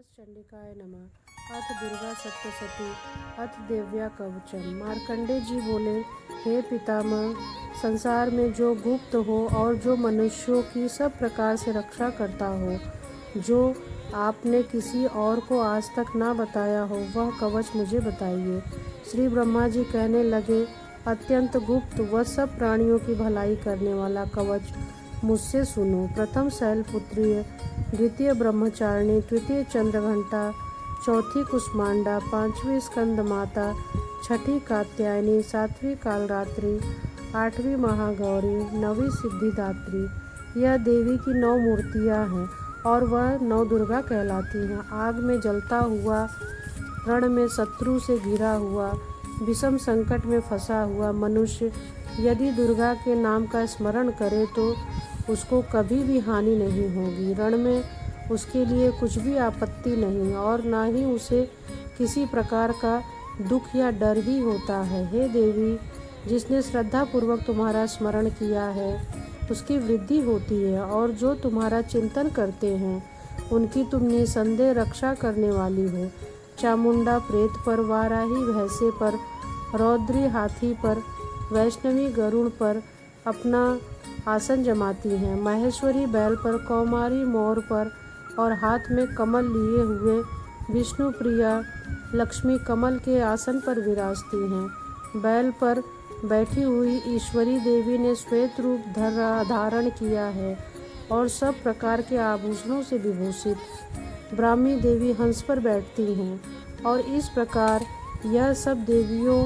नमश्चंडिकाय नमः। अथ दुर्गा सप्तशती अथ देव्या कवचम। मार्कंडे जी बोले, हे पितामह, संसार में जो गुप्त हो और जो मनुष्यों की सब प्रकार से रक्षा करता हो, जो आपने किसी और को आज तक ना बताया हो, वह कवच मुझे बताइए। श्री ब्रह्मा जी कहने लगे, अत्यंत गुप्त व सब प्राणियों की भलाई करने वाला कवच मुझसे सुनो। प्रथम शैलपुत्रीय, द्वितीय ब्रह्मचारिणी, तृतीय चंद्रघंटा, चौथी कुष्मांडा, पांचवी स्कंद माता, छठी कात्यायनी, सातवीं कालरात्रि, आठवीं महागौरी, नवीं सिद्धिदात्री। यह देवी की 9 मूर्तियां हैं और वह 9 दुर्गा कहलाती हैं। आग में जलता हुआ, रण में शत्रु से घिरा हुआ, विषम संकट में फंसा हुआ मनुष्य यदि दुर्गा के नाम का स्मरण करे तो उसको कभी भी हानि नहीं होगी। रण में उसके लिए कुछ भी आपत्ति नहीं और ना ही उसे किसी प्रकार का दुख या डर ही होता है। हे देवी, जिसने श्रद्धा पूर्वक तुम्हारा स्मरण किया है उसकी वृद्धि होती है और जो तुम्हारा चिंतन करते हैं उनकी तुम निसंदेह रक्षा करने वाली हो। चामुंडा प्रेत पर, वाराही भैंसे पर, रौद्री हाथी पर, वैष्णवी गरुड़ पर अपना आसन जमाती हैं। महेश्वरी बैल पर, कौमारी मोर पर और हाथ में कमल लिए हुए विष्णु प्रिया लक्ष्मी कमल के आसन पर विराजती हैं। बैल पर बैठी हुई ईश्वरी देवी ने श्वेत रूप धारण किया है और सब प्रकार के आभूषणों से विभूषित ब्राह्मी देवी हंस पर बैठती हैं और इस प्रकार यह सब देवियों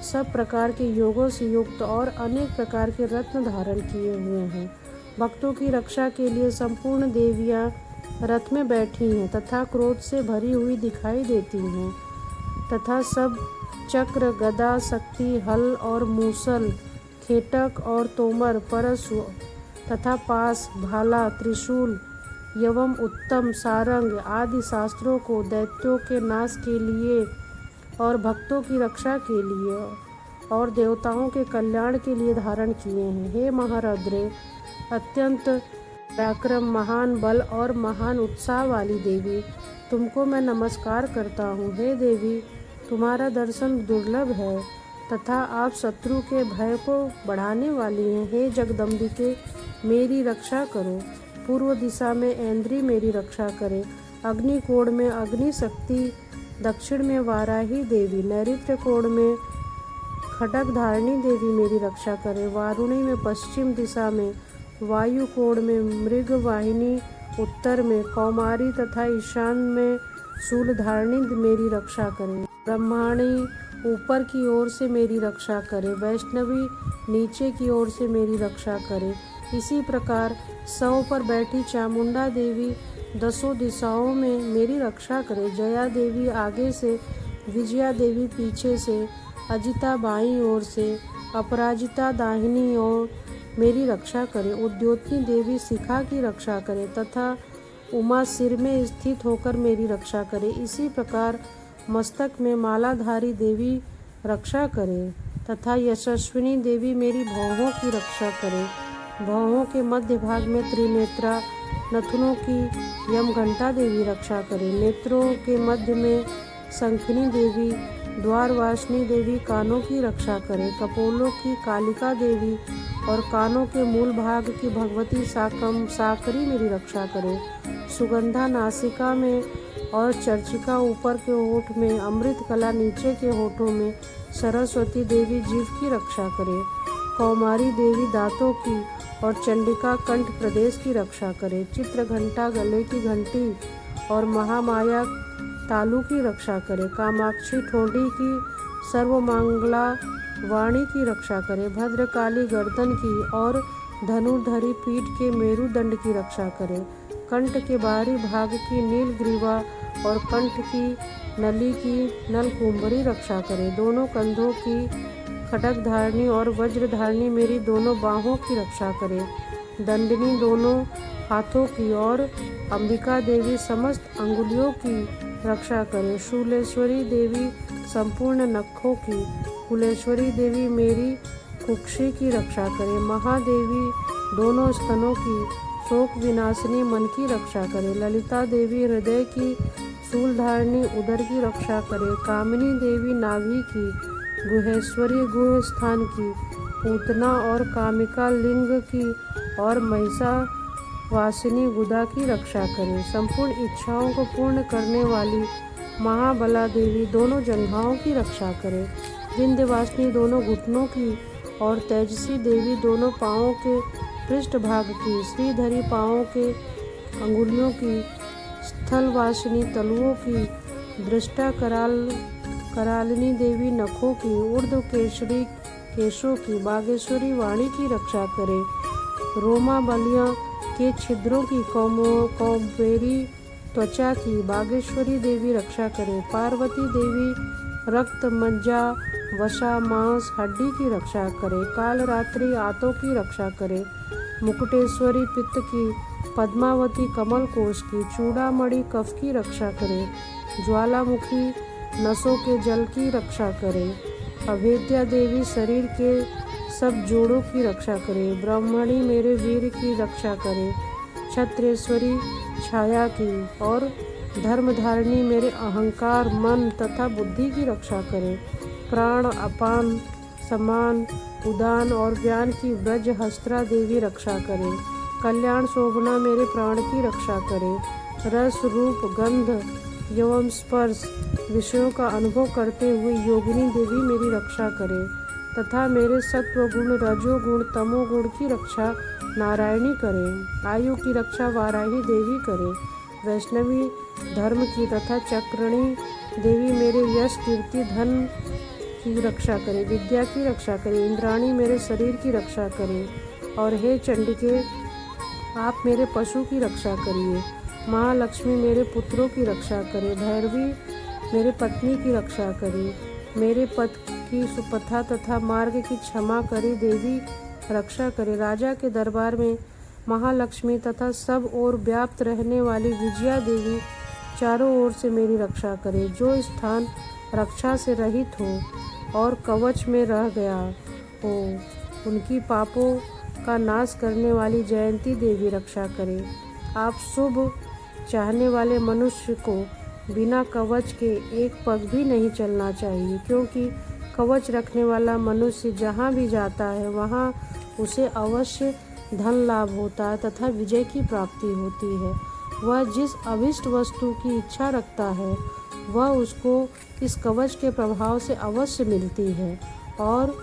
सब प्रकार के योगों से युक्त और अनेक प्रकार के रत्न धारण किए हुए हैं। भक्तों की रक्षा के लिए संपूर्ण देवियां रथ में बैठी हैं तथा क्रोध से भरी हुई दिखाई देती हैं तथा सब चक्र, गदा, शक्ति, हल और मूसल, खेटक और तोमर, परशु तथा पास, भाला, त्रिशूल एवं उत्तम सारंग आदि शास्त्रों को दैत्यों के नाश के लिए और भक्तों की रक्षा के लिए और देवताओं के कल्याण के लिए धारण किए हैं। हे महारौद्रे, अत्यंत पराक्रम, महान बल और महान उत्साह वाली देवी, तुमको मैं नमस्कार करता हूँ। हे देवी, तुम्हारा दर्शन दुर्लभ है तथा आप शत्रु के भय को बढ़ाने वाली हैं। हे जगदम्बिके, मेरी रक्षा करो। पूर्व दिशा में ऐन्द्री मेरी रक्षा करे, अग्निकोण में अग्नि शक्ति, दक्षिण में वाराही देवी, नैऋत्य कोण में खड्ग धारिणी देवी मेरी रक्षा करे, वारुणी में पश्चिम दिशा में, वायु कोण में मृग वाहिनी, उत्तर में कौमारी तथा ईशान में शूलधारिणी मेरी रक्षा करे, ब्रह्माणी ऊपर की ओर से मेरी रक्षा करे, वैष्णवी नीचे की ओर से मेरी रक्षा करे। इसी प्रकार 100 पर बैठी चामुंडा देवी 10 दिशाओं में मेरी रक्षा करे। जया देवी आगे से, विजया देवी पीछे से, अजिता बाईं ओर से, अपराजिता दाहिनी ओर मेरी रक्षा करे। उद्योतनी देवी शिखा की रक्षा करे तथा उमा सिर में स्थित होकर मेरी रक्षा करे। इसी प्रकार मस्तक में मालाधारी देवी रक्षा करे तथा यशस्विनी देवी मेरी भौहों की रक्षा करे। भौहों के मध्य भाग में त्रिनेत्रा, नथुनों की यमघंटा देवी रक्षा करे। नेत्रों के मध्य में शंखिनी देवी, द्वारवासिनी देवी कानों की रक्षा करे। कपोलों की कालिका देवी और कानों के मूल भाग की भगवती साकरी मेरी रक्षा करे। सुगंधा नासिका में और चर्चिका ऊपर के होठ में, अमृत कला नीचे के होठों में, सरस्वती देवी जीव की रक्षा करे। कौमारी देवी दांतों की और चंडिका कंठ प्रदेश की रक्षा करे। चित्र घंटा गले की घंटी और महामाया तालू की रक्षा करे। कामाक्षी ठोड़ी की सर्वमांगला वाणी की रक्षा करे। भद्रकाली गर्दन की और धनुर्धरी पीठ के मेरुदंड की रक्षा करे। कंठ के बाहरी भाग की नीलग्रीवा और कंठ की नली की नलकुंभरी रक्षा करे। दोनों कंधों की खड्ग धारिणी और वज्रधारिणी मेरी दोनों बाहों की रक्षा करे। दंडिनी दोनों हाथों की और अंबिका देवी समस्त अंगुलियों की रक्षा करे। शूलेश्वरी देवी संपूर्ण नखों की, कुलेश्वरी देवी मेरी कुक्षी की रक्षा करे। महादेवी दोनों स्तनों की, शोक विनाशिनी मन की रक्षा करे। ललिता देवी हृदय की, शूलधारिणी उदर की रक्षा करे। कामिनी देवी नाभि की, गुहेश्वरी गुह स्थान की, पूतना और कामिका लिंग की और महिषा वासिनी गुदा की रक्षा करे। संपूर्ण इच्छाओं को पूर्ण करने वाली महाबला देवी दोनों जंघाओं की रक्षा करे। विंध्यवासिनी दोनों घुटनों की और तेजसी देवी दोनों पाँवों के पृष्ठभाग की, श्रीधरी पाँवों के अंगुलियों की, स्थलवासिनी तलुओं की, दृष्टा करालिनी देवी नखों की, ऊर्ध्व केशरी केशों की, बागेश्वरी वाणी की रक्षा करे। रोमा बलिया के छिद्रों की, कौबेरी त्वचा की, बागेश्वरी देवी रक्षा करे। पार्वती देवी रक्त, मज्जा, वसा, मांस, हड्डी की रक्षा करे। कालरात्रि आंतों की रक्षा करे। मुकुटेश्वरी पित्त की, पद्मावती कमल कोश की, चूड़ामणि कफ की रक्षा करे। ज्वालामुखी नसों के जल की रक्षा करे। अभेद्या देवी शरीर के सब जोड़ों की रक्षा करे। ब्राह्मणी मेरे वीर की रक्षा करे। छत्रेश्वरी छाया की और धर्मधारिणी मेरे अहंकार, मन तथा बुद्धि की रक्षा करे। प्राण, अपान, समान, उदान और व्यान की ब्रज हस्त्रा देवी रक्षा करे। कल्याण शोभना मेरे प्राण की रक्षा करे। रस, रूप, गंध एवं स्पर्श विषयों का अनुभव करते हुए योगिनी देवी मेरी रक्षा करे तथा मेरे सत्व गुण, रजो गुण, तमो गुण की रक्षा नारायणी करे। आयु की रक्षा वाराही देवी करे। वैष्णवी धर्म की तथा चक्रणी देवी मेरे यश, कीर्ति, धन की रक्षा करे। विद्या की रक्षा करे। इंद्राणी मेरे शरीर की रक्षा करे। और हे चंडिके, आप मेरे पशु की रक्षा करिए। महालक्ष्मी मेरे पुत्रों की रक्षा करे। भैरवी मेरे पत्नी की रक्षा करे। मेरे पथ की सुपथा तथा मार्ग की क्षमा करे देवी रक्षा करे। राजा के दरबार में महालक्ष्मी तथा सब ओर व्याप्त रहने वाली विजया देवी चारों ओर से मेरी रक्षा करे। जो स्थान रक्षा से रहित हो और कवच में रह गया हो, उनकी पापों का नाश करने वाली जयंती देवी रक्षा करे। आप शुभ चाहने वाले मनुष्य को बिना कवच के एक पग भी नहीं चलना चाहिए, क्योंकि कवच रखने वाला मनुष्य जहाँ भी जाता है वहाँ उसे अवश्य धन लाभ होता है तथा विजय की प्राप्ति होती है। वह जिस अभिष्ट वस्तु की इच्छा रखता है वह उसको इस कवच के प्रभाव से अवश्य मिलती है और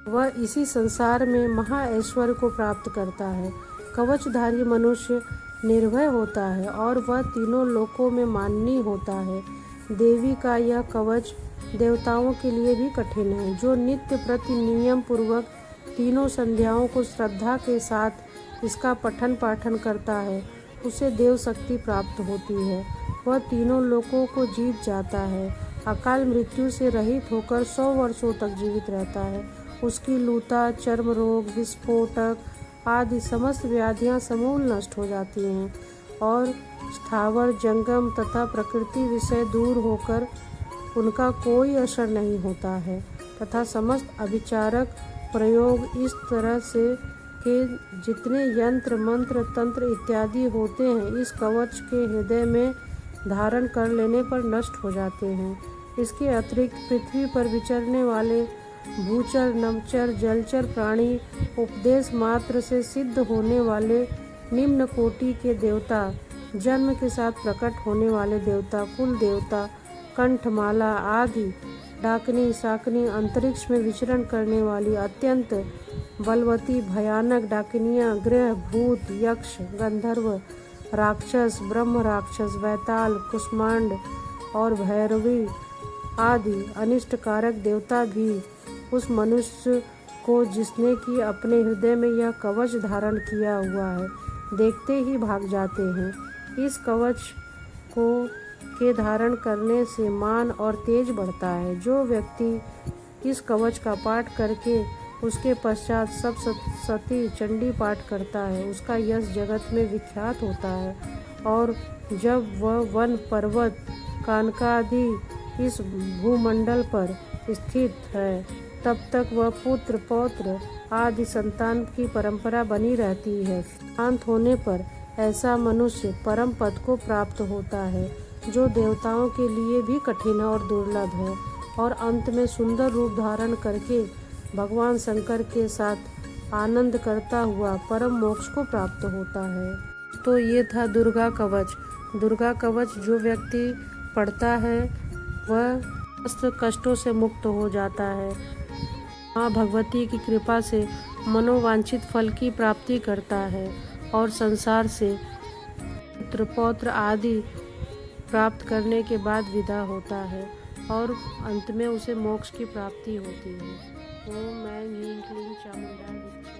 वह इसी संसार में महा ऐश्वर्य को प्राप्त करता है। कवचधारी मनुष्य निर्भय होता है और वह तीनों लोकों में माननीय होता है। देवी का यह कवच देवताओं के लिए भी कठिन है। जो नित्य प्रति नियम पूर्वक तीनों संध्याओं को श्रद्धा के साथ इसका पठन पाठन करता है उसे देव शक्ति प्राप्त होती है। वह तीनों लोकों को जीत जाता है। अकाल मृत्यु से रहित होकर 100 वर्षों तक जीवित रहता है। उसकी लूता, चर्म रोग, विस्फोटक आदि समस्त व्याधियां समूल नष्ट हो जाती हैं और स्थावर, जंगम तथा प्रकृति विषय दूर होकर उनका कोई असर नहीं होता है तथा समस्त अभिचारक प्रयोग इस तरह से के जितने यंत्र, मंत्र, तंत्र इत्यादि होते हैं इस कवच के हृदय में धारण कर लेने पर नष्ट हो जाते हैं। इसके अतिरिक्त पृथ्वी पर विचरने वाले भूचर, नभचर, जलचर प्राणी, उपदेश मात्र से सिद्ध होने वाले निम्न कोटि के देवता, जन्म के साथ प्रकट होने वाले देवता, कुल देवता, कंठमाला आदि, डाकनी, शाकनी, अंतरिक्ष में विचरण करने वाली अत्यंत बलवती भयानक डाकिनियाँ, ग्रह, भूत, यक्ष, गंधर्व, राक्षस, ब्रह्म राक्षस, वैताल, कुष्मांड और भैरवी आदि अनिष्टकारक देवता भी उस मनुष्य को जिसने कि अपने हृदय में यह कवच धारण किया हुआ है देखते ही भाग जाते हैं। इस कवच को के धारण करने से मान और तेज बढ़ता है। जो व्यक्ति इस कवच का पाठ करके उसके पश्चात सब सती चंडी पाठ करता है उसका यश जगत में विख्यात होता है और जब वह वन, पर्वत, कानकादि इस भूमंडल पर स्थित है तब तक वह पुत्र पौत्र आदि संतान की परंपरा बनी रहती है। शांत होने पर ऐसा मनुष्य परम पद को प्राप्त होता है, जो देवताओं के लिए भी कठिन और दुर्लभ है, और अंत में सुंदर रूप धारण करके भगवान शंकर के साथ आनंद करता हुआ परम मोक्ष को प्राप्त होता है। तो ये था दुर्गा कवच। दुर्गा कवच जो व्यक्ति पढ़ता है वह समस्त कष्टों से मुक्त हो जाता है, माँ भगवती की कृपा से मनोवांछित फल की प्राप्ति करता है और संसार से पुत्र पौत्र आदि प्राप्त करने के बाद विदा होता है और अंत में उसे मोक्ष की प्राप्ति होती है। ओम मैं ह्रीं क्लीं चामुंडाय विद्महे।